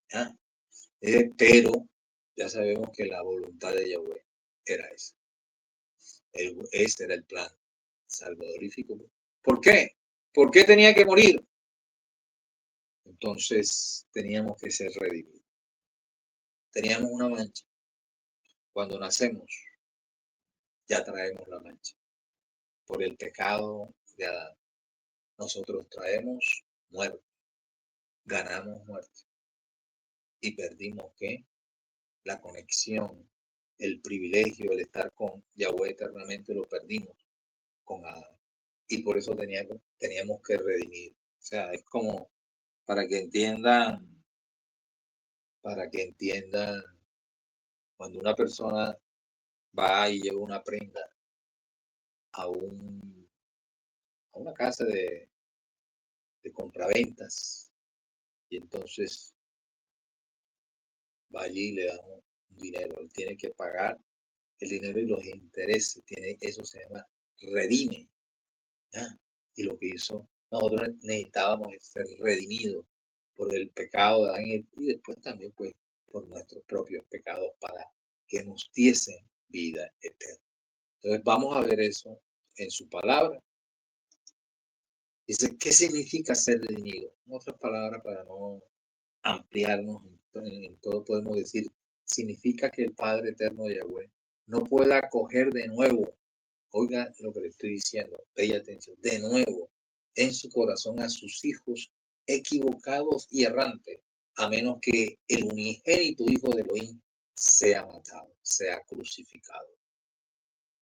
¿Ya? Pero ya sabemos que la voluntad de Yahweh era esa. Ese era el plan salvadorífico. ¿Por qué? ¿Por qué tenía que morir? Entonces teníamos que ser redimidos. Teníamos una mancha. Cuando nacemos, ya traemos la mancha. Por el pecado de Adán. Nosotros traemos muerte. Ganamos muerte. Y perdimos ¿qué? La conexión, el privilegio, el estar con Yahweh eternamente lo perdimos con Adán. Y por eso teníamos que redimir. O sea, es como para que entiendan, cuando una persona va y lleva una prenda a una casa de compraventas y entonces va allí y le damos un dinero, él tiene que pagar el dinero y los intereses, eso se llama redime. ¿Ya? Y lo que hizo, nosotros necesitábamos ser redimidos por el pecado de Adán y después también pues por nuestros propios pecados para que nos diesen vida eterna. Entonces vamos a ver eso en su palabra. Dice, ¿qué significa ser redimido? En otras palabras, para no ampliarnos en todo, podemos decir, significa que el Padre Eterno de Yahweh no pueda acoger de nuevo, oiga lo que le estoy diciendo, pay atención, de nuevo en su corazón a sus hijos equivocados y errantes, a menos que el unigénito Hijo de Elohim sea matado, sea crucificado.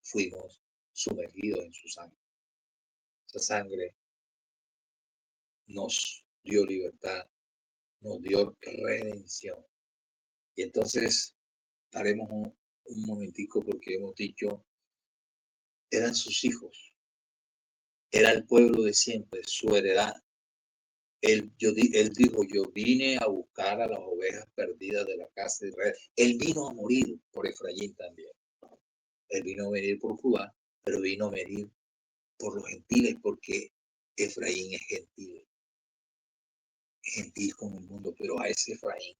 Fuimos sumergidos en su sangre. Esa sangre nos dio libertad, nos dio redención. Y entonces haremos un momentico porque hemos dicho, eran sus hijos, era el pueblo de siempre, su heredad. Él dijo, yo vine a buscar a las ovejas perdidas de la casa de Israel. Él vino a morir por Efraín también. Él vino a morir por Judá, pero vino a morir por los gentiles porque Efraín es gentil con el mundo, pero a ese Efraín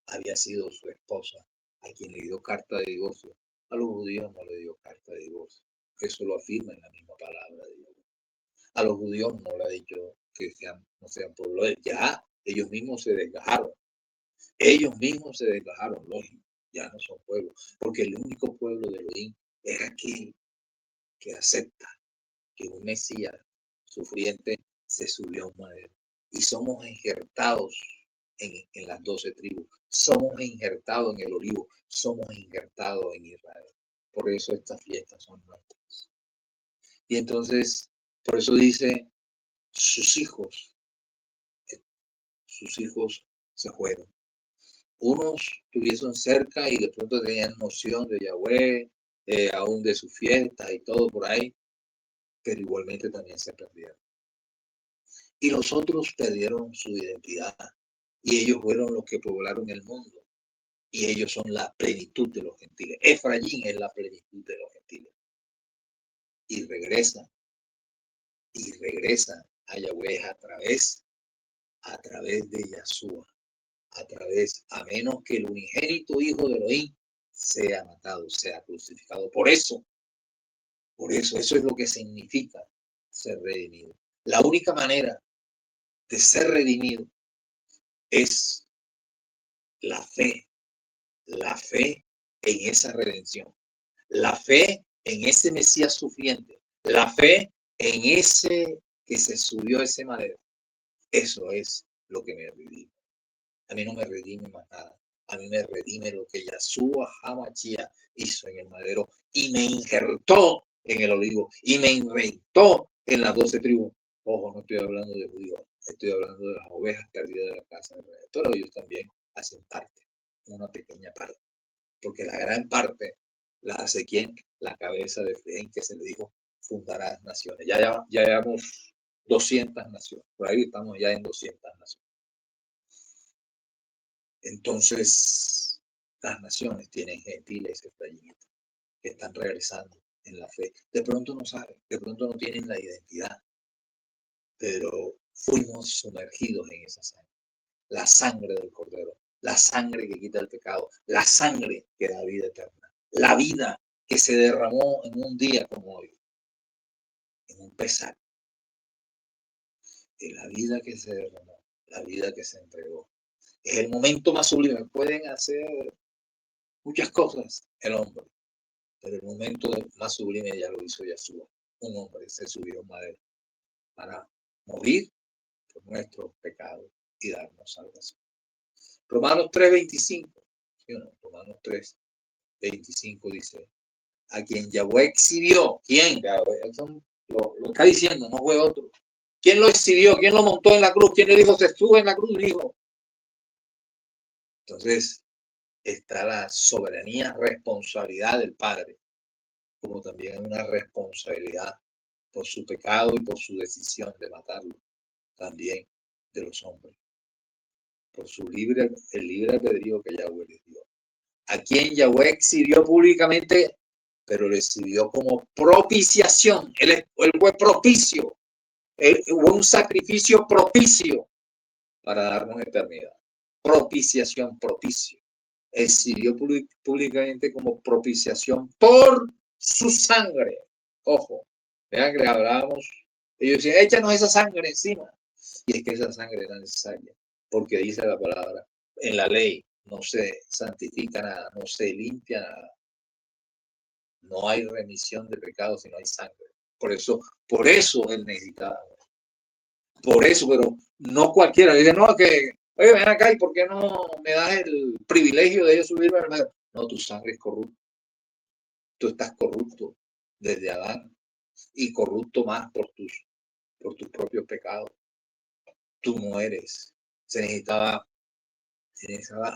había sido su esposa, a quien le dio carta de divorcio. A los judíos no le dio carta de divorcio. Eso lo afirma en la misma palabra de Dios. A los judíos no le ha dicho que no sean pueblo de él. Ya ellos mismos se desgajaron. Lógico. Ya no son pueblos. Porque el único pueblo de Elohim es aquel que acepta que un Mesías sufriente se subió a un madero. Y somos injertados en las 12 tribus. Somos injertados en el olivo. Somos injertados en Israel. Por eso estas fiestas son nuestras. Y entonces, por eso dice, sus hijos se fueron. Unos estuviesen cerca y de pronto tenían noción de Yahweh, aún de sus fiestas y todo por ahí, pero igualmente también se perdieron. Y los otros perdieron su identidad y ellos fueron los que poblaron el mundo y ellos son la plenitud de los gentiles. Efraín es la plenitud de los gentiles. Y regresan a Yahweh a través de Yahshua, a menos que el unigénito Hijo de Elohim sea matado, sea crucificado. Por eso, eso es lo que significa ser redimido. La única manera de ser redimido es la fe en esa redención, la fe en ese Mesías sufriente, la fe en ese que se subió a ese madero. Eso es lo que me redime. A mí no me redime más nada. A mí me redime lo que Yahshua HaMashiach hizo en el madero y me injertó en el olivo y me injertó en las 12 tribus. Ojo, no estoy hablando de judíos, Estoy hablando de las ovejas perdidas de la casa de Israel. Pero ellos también hacen parte, una pequeña parte. Porque la gran parte la hace ¿quién? La cabeza de Efraín, que se le dijo, fundará naciones. Ya llevamos 200 naciones. Por ahí estamos ya en 200 naciones. Entonces, las naciones tienen gentiles efraínitas que están regresando en la fe. De pronto no saben, de pronto no tienen la identidad, pero fuimos sumergidos en esa sangre. La sangre del Cordero, la sangre que quita el pecado, la sangre que da vida eterna, la vida que se derramó en un día como hoy, en un pesar, en la vida que se derramó, la vida que se entregó. Es el momento más sublime. Pueden hacer muchas cosas el hombre, pero el momento más sublime ya lo hizo Yeshua. Un hombre se subió a madera para morir por nuestros pecados y darnos salvación. Romanos 3:25, ¿sí o no? Romanos 3:25 dice, a quien Yahweh exhibió, ¿quién? Lo está diciendo, no fue otro. ¿Quién lo exhibió? ¿Quién lo montó en la cruz? ¿Quién le dijo, se sube en la cruz? Dijo. Entonces, está la soberanía, responsabilidad del Padre, como también una responsabilidad por su pecado y por su decisión de matarlo, también de los hombres, por su el libre albedrío que Yahweh les dio. A quien Yahweh exhibió públicamente, pero lo exhibió como propiciación. Él fue propicio, hubo un sacrificio propicio para darnos eternidad. Propiciación, propicio. Exhibió públicamente como propiciación por su sangre. Ojo, vean que le hablábamos, ellos decían, échanos esa sangre encima. Y es que esa sangre era necesaria, porque dice la palabra, en la ley no se santifica nada, no se limpia nada. No hay remisión de pecados si no hay sangre. Por eso él necesitaba. Por eso, pero no cualquiera. Dice, no, que, oye, ven acá, ¿y por qué no me das el privilegio de subirme al medio? No, tu sangre es corrupta. Tú estás corrupto desde Adán y corrupto más por tus propios pecados. Tú no eres. Se necesitaba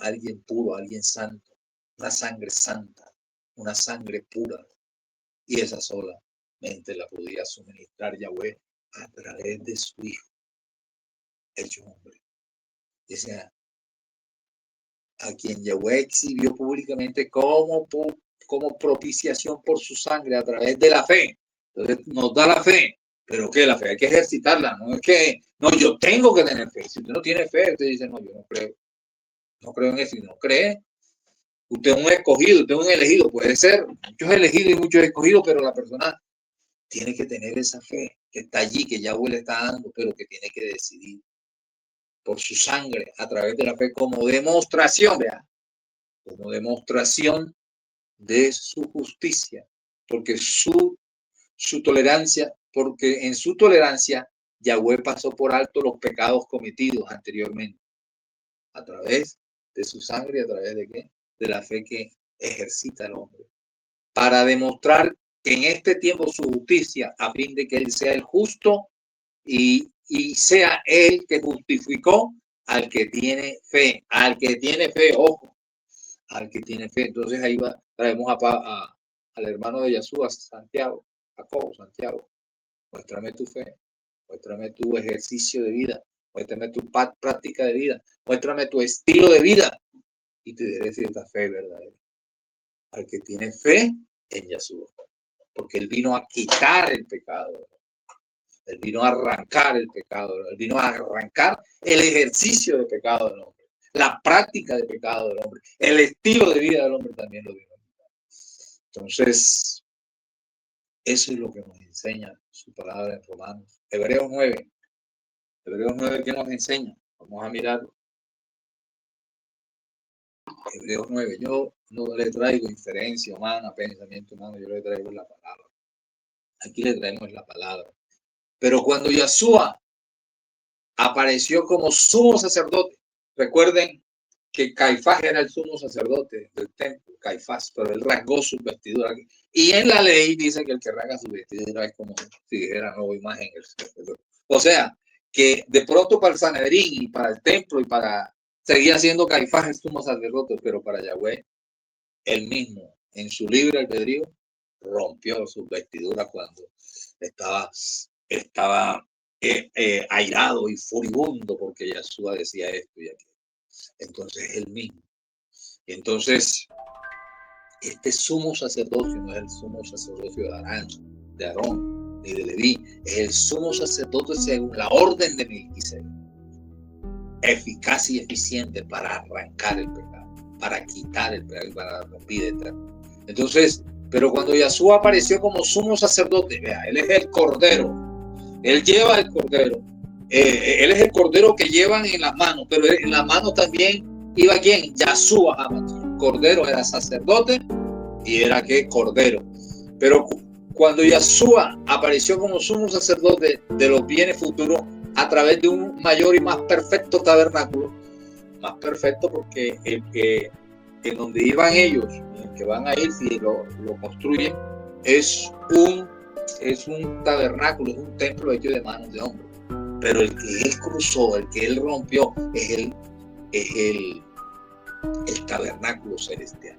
alguien puro, alguien santo, una sangre santa, una sangre pura. Y esa solamente la podía suministrar Yahweh a través de su Hijo, hecho hombre. O sea, a quien Yahweh exhibió públicamente como propiciación por su sangre a través de la fe. Entonces nos da la fe, pero ¿qué? La fe hay que ejercitarla, no es que, no, yo tengo que tener fe. Si usted no tiene fe, usted dice, no, yo no creo en eso, y no cree. Usted es un escogido, usted es un elegido, puede ser, muchos elegidos y muchos escogidos, pero la persona tiene que tener esa fe que está allí, que Yahweh le está dando, pero que tiene que decidir por su sangre a través de la fe como demostración, vea, como demostración de su justicia, porque su tolerancia, porque en su tolerancia Yahweh pasó por alto los pecados cometidos anteriormente, a través de su sangre, a través de qué, de la fe que ejercita el hombre, para demostrar que en este tiempo su justicia, a fin de que él sea el justo y sea él que justificó al que tiene fe, ojo, al que tiene fe. Entonces ahí traemos al hermano de Yeshua, Santiago, Santiago, muéstrame tu fe, muéstrame tu ejercicio de vida, muéstrame tu práctica de vida, muéstrame tu estilo de vida y te diré si esta fe es verdadera. Al que tiene fe en Yeshua, porque él vino a quitar el pecado. Él vino a arrancar el pecado, él vino a arrancar el ejercicio de pecado del hombre, la práctica de pecado del hombre, el estilo de vida del hombre también lo vino a quitar. Entonces, eso es lo que nos enseña su palabra en Romanos. Hebreos 9, ¿qué nos enseña? Vamos a mirarlo. Hebreos 9, yo no le traigo inferencia humana, pensamiento humano, yo le traigo la palabra. Aquí le traemos la palabra. Pero cuando Yeshua apareció como sumo sacerdote, recuerden que Caifás era el sumo sacerdote del templo, Caifás, pero él rasgó su vestidura. Y en la ley dice que el que rasga su vestidura es como si dijera, no voy más en el sacerdote. O sea, que de pronto para el Sanedrín y para el templo y para seguía siendo Caifás el sumo sacerdote, pero para Yahweh, él mismo, en su libre albedrío, rompió sus vestiduras cuando estaba airado y furibundo porque Yahshua decía esto y aquello. Entonces él mismo. Entonces, este sumo sacerdocio no es el sumo sacerdocio de Aarón, ni de Leví, es el sumo sacerdote según la orden de Melquisedec, eficaz y eficiente para arrancar el pecado, para quitar el pecado y para la vida eterna. Entonces, pero cuando Yahshua apareció como sumo sacerdote, vea, él es el cordero, él lleva el cordero, él es el cordero que llevan en las manos, pero en las manos también iba ¿quién? Yahshua HaMashiach. Cordero era sacerdote y era que cordero. Pero cuando Yahshua apareció como sumo sacerdote de los bienes futuros a través de un mayor y más perfecto tabernáculo, más perfecto porque el que en donde iban ellos, el que van a ir si lo construyen, es un tabernáculo, es un templo hecho de manos de hombre. Pero el que él cruzó, el que él rompió, es el tabernáculo celestial.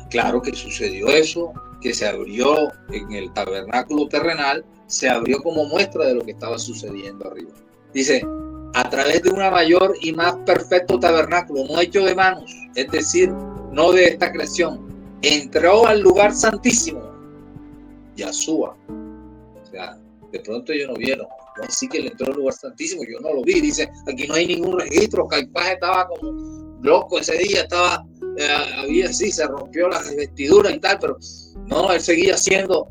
Claro que sucedió eso, que se abrió en el tabernáculo terrenal, se abrió como muestra de lo que estaba sucediendo arriba. Dice, a través de una mayor y más perfecto tabernáculo, no hecho de manos, es decir, no de esta creación, entró al lugar santísimo, Yahshua. O sea, de pronto ellos no vieron, no, así que él entró al lugar santísimo, yo no lo vi, dice, aquí no hay ningún registro, Caifás estaba como loco ese día, estaba, había así, se rompió las vestiduras y tal, pero no, él seguía siendo,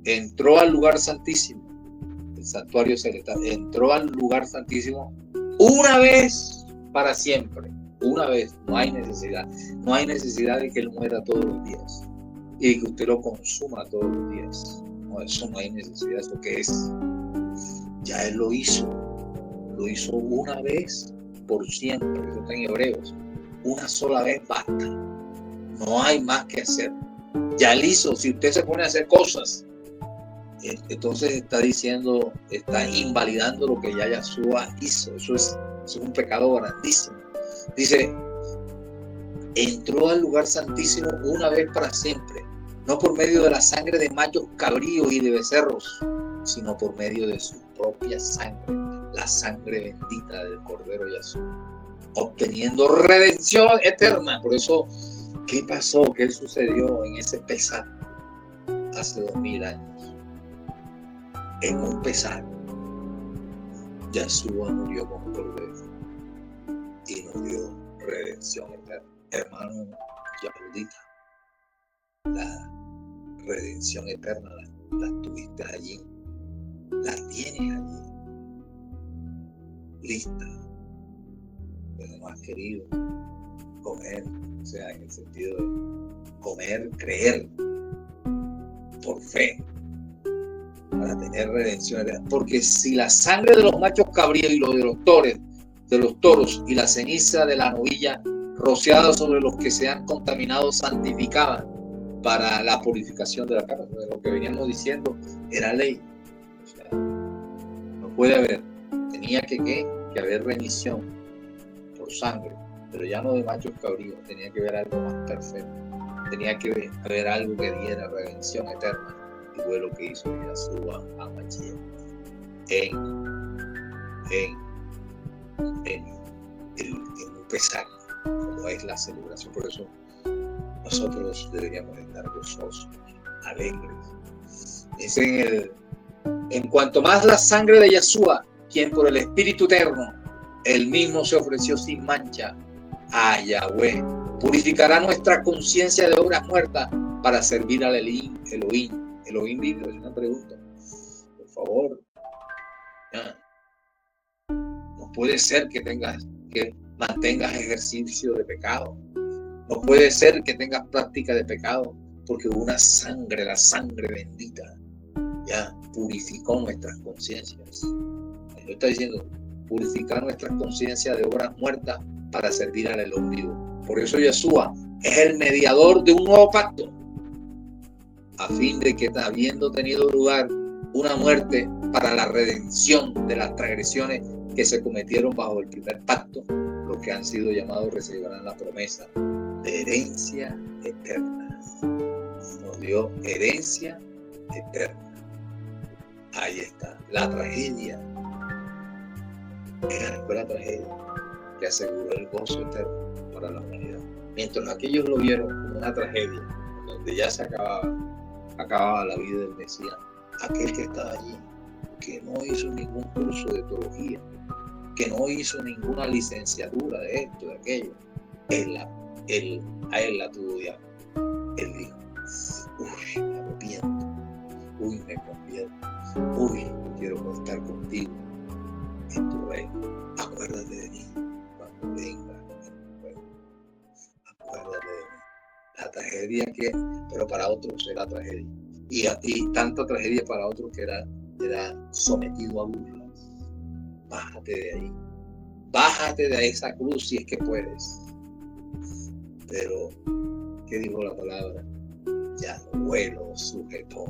entró al lugar santísimo, el santuario celestial, entró al lugar santísimo una vez para siempre, una vez, no hay necesidad de que él muera todos los días y que usted lo consuma todos los días. No, eso no hay necesidad, eso que es, ya él lo hizo una vez por siempre, eso está en Hebreos, una sola vez basta, no hay más que hacer, ya él hizo. Si usted se pone a hacer cosas, entonces está diciendo, está invalidando lo que ya Yahshua hizo, eso es un pecado grandísimo. Dice, entró al lugar santísimo una vez para siempre, no por medio de la sangre de machos cabríos y de becerros, sino por medio de su propia sangre, la sangre bendita del Cordero Yahshua, obteniendo redención eterna. Por eso, ¿qué pasó? ¿Qué sucedió en ese pesar hace 2000 años? En un pesar, Yahshua murió como Cordero y nos dio redención eterna. Hermano Yahudita, la redención eterna la tuviste allí, la tienes allí, lista. Pero no has querido comer, o sea, en el sentido de comer, creer por fe para tener redención eterna. Porque si la sangre de los machos cabríos y los de los toros y la ceniza de la novilla rociada sobre los que se han contaminado santificaban para la purificación de la carne, de lo que veníamos diciendo era ley. O sea, no puede haber, tenía que haber remisión por sangre, pero ya no de machos cabríos, tenía que haber algo más perfecto, tenía que haber algo que diera redención eterna, y fue lo que hizo Yahshua HaMashiach en un pesar como es la celebración. Por eso nosotros deberíamos estar gozosos, alegres. Es en cuanto más la sangre de Yahshua, quien por el Espíritu Eterno, él mismo se ofreció sin mancha a Yahweh, purificará nuestra conciencia de obras muertas para servir al Elohim vivo. Es una pregunta, por favor. No puede ser que mantengas ejercicio de pecado. No puede ser que tengas práctica de pecado, porque una sangre, la sangre bendita, ya purificó nuestras conciencias. Él está diciendo, purificar nuestras conciencias de obras muertas para servir al Elohim vivo. Por eso Yahshua es el mediador de un nuevo pacto, a fin de que, habiendo tenido lugar una muerte para la redención de las transgresiones que se cometieron bajo el primer pacto. Los que han sido llamados recibirán la promesa de herencia eterna. Nos dio herencia eterna. Ahí está, la tragedia. Fue la tragedia que aseguró el gozo eterno para la humanidad. Mientras aquellos lo vieron como una tragedia, donde ya se acababa la vida del Mesías, aquel que estaba allí, que no hizo ningún curso de teología, que no hizo ninguna licenciatura de esto, de aquello, a él la tuvo ya. Él dijo, uy, me arrepiento, uy, me convierto, uy, quiero estar contigo en tu reino. Acuérdate de mí cuando venga en tu reino. Acuérdate de mí. La tragedia pero para otros era tragedia. Y tanta tragedia para otros que era sometido a burlas. Bájate de ahí. Bájate de esa cruz si es que puedes. Pero, ¿qué dijo la palabra? Yahweh lo sujetó.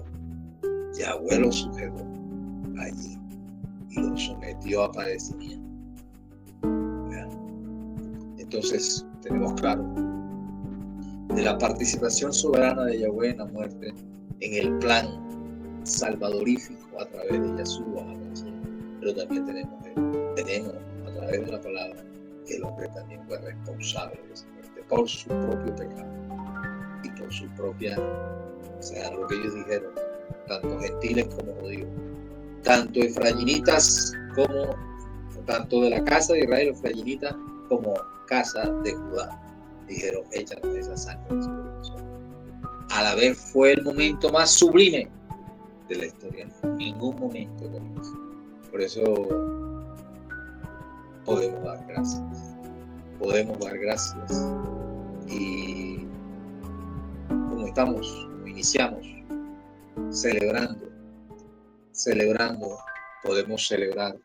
Yahweh lo sujetó allí y lo sometió a padecimiento. Entonces, tenemos claro de la participación soberana de Yahweh en la muerte, en el plan salvadorífico a través de Yeshua, pero también tenemos a través de la palabra que el hombre también fue responsable de esa muerte por su propio pecado y por su propia, o sea, lo que ellos dijeron, tanto gentiles como judíos, tanto efraimitas como, tanto de la casa de Israel, efraimitas, como casa de Judá, dijeron, échanos esa sangre sobre nosotros. A la vez fue el momento más sublime de la historia, ningún momento como ese. Por eso podemos dar gracias y como iniciamos celebrando, podemos celebrar.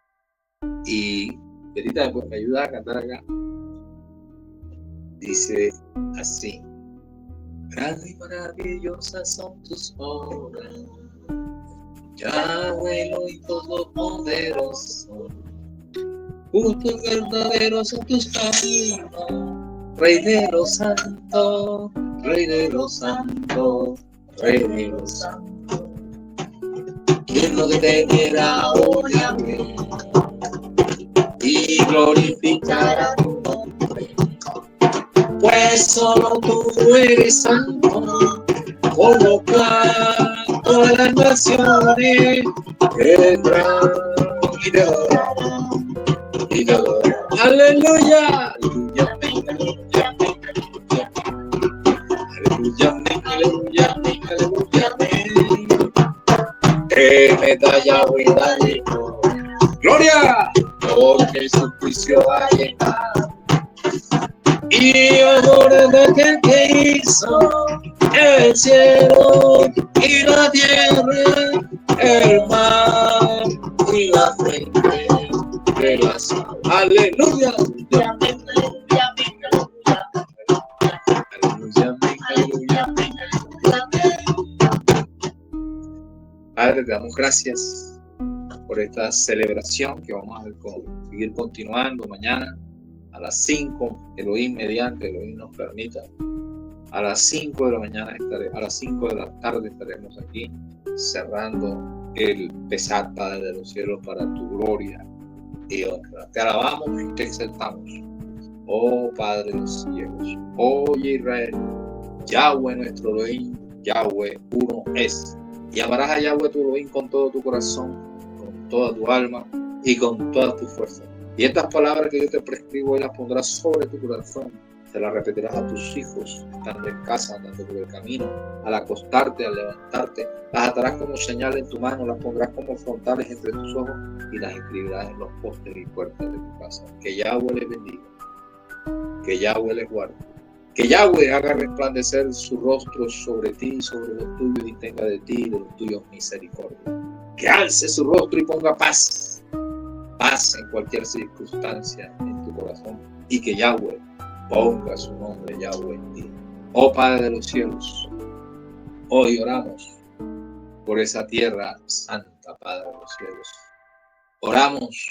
Y ahorita pues me ayuda a cantar acá. Dice así: grande y maravillosas son tus obras, Yahweh y todopoderoso. Justos y verdaderos son tus caminos, Rey de los santos, Rey de los santos, Rey de los santos. ¿Quién no te temerá, oh Yahweh, y glorificará tu nombre? Pues solo tú eres santo, por lo cual todas las naciones vendrán y te adorarán. Aleluya, aleluya, aleluya, aleluya, aleluya, me da Yahweh, dale gloria, porque su juicio ha llegado. Y ahora de aquel que hizo el cielo y la tierra, el mar y la frente de las aguas. Aleluya, aleluya, aleluya, aleluya. Padre, te damos gracias por esta celebración que vamos a seguir continuando mañana a las 5, Elohim mediante, Elohim nos permita. A las 5 de la mañana a las 5 de la tarde estaremos aquí cerrando el pesar, Padre de los cielos, para tu gloria y honra. Te alabamos y te exaltamos, oh Padre de los cielos. Oye Israel, Yahweh nuestro Elohim, Yahweh uno es. Y amarás a Yahweh tu Elohim con todo tu corazón, con toda tu alma y con toda tu fuerza. Y estas palabras que yo te prescribo y las pondrás sobre tu corazón. Se las repetirás a tus hijos, estando en casa, andando por el camino, al acostarte, al levantarte. Las atarás como señal en tu mano, las pondrás como frontales entre tus ojos y las escribirás en los postes y puertas de tu casa. Que Yahweh les bendiga, que Yahweh les guarde, que Yahweh haga resplandecer su rostro sobre ti y sobre los tuyos y tenga de ti y de los tuyos misericordia. Que alce su rostro y ponga paz en cualquier circunstancia en tu corazón, y que Yahweh ponga su nombre, Yahweh, en ti. Oh Padre de los cielos, hoy oramos por esa tierra santa, Padre de los cielos. Oramos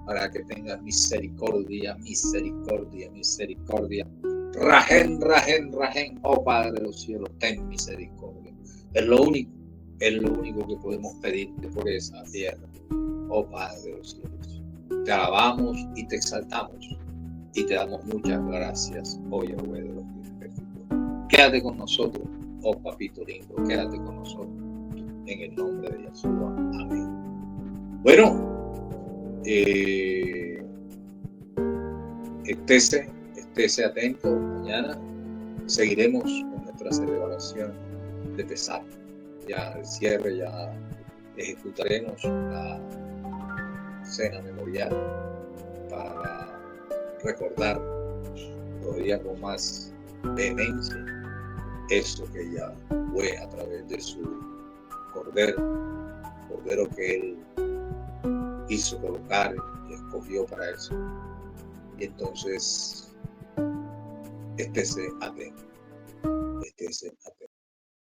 para que tengas misericordia, misericordia, misericordia. Rajen, rajen, rajen, oh Padre de los cielos, ten misericordia. Es lo único que podemos pedirte por esa tierra, oh Padre de los cielos. Te alabamos y te exaltamos y te damos muchas gracias, oh Yahweh de los ejércitos. Quédate con nosotros, oh Papito lindo, quédate con nosotros, en el nombre de Yeshua. Amén. Bueno, estése atento. Mañana seguiremos con nuestra celebración de Pesaj. Ya el cierre, ya ejecutaremos la cena memorial para recordar todavía con más vehemencia eso que ya fue a través de su cordero que él hizo colocar y escogió para eso. Y entonces estése atento.